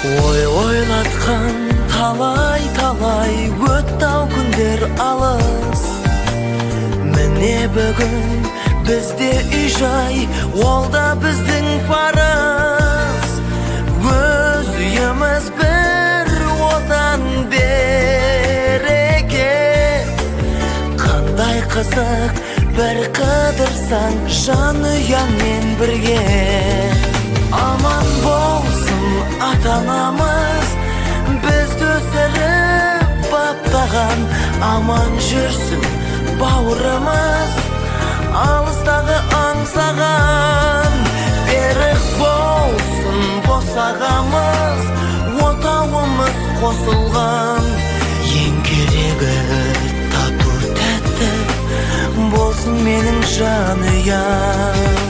Ойлатқан талай өтті-ау күндер алыс. Міне бүгін бізде үй-жай, ол да біздің парыз. Өз үйіміз бір отан береке. Қандай қызық бір қыдырсаң жанұяңмен бірге. Аман болсын ата-анамыз, бізді өсіріп баптаған. Аман жүрсін бауырымыз, алыстағы аңсаған. Берік болсын босағамыз, отауымыз қосылған. Ең керегі тату тәтті болсын менің жанұям.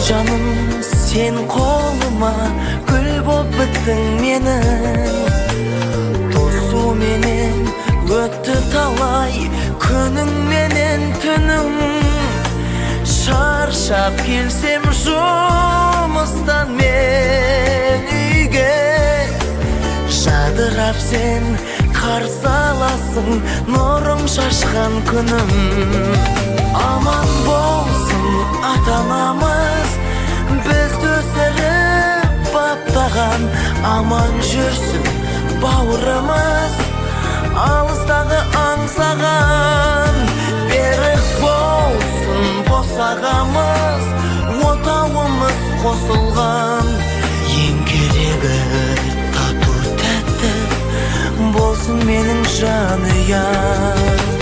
Жаным сен қолыма гүл боп біттің менің. Тосу менен өтті талай күнің менен түнің. Шаршап келсем жұмыстан мен үйге, жадырап сен қарсы аласың нұрың шашқан күнім. Аман болсын ата-анамыз, бізді өсіріп баптаған. Аман жүрсін бауырымыз, алыстағы аңсаған. Берік болсын босағамыз, отауымыз қосылған. Ең керегі тату тәтті болсын менің жанұям.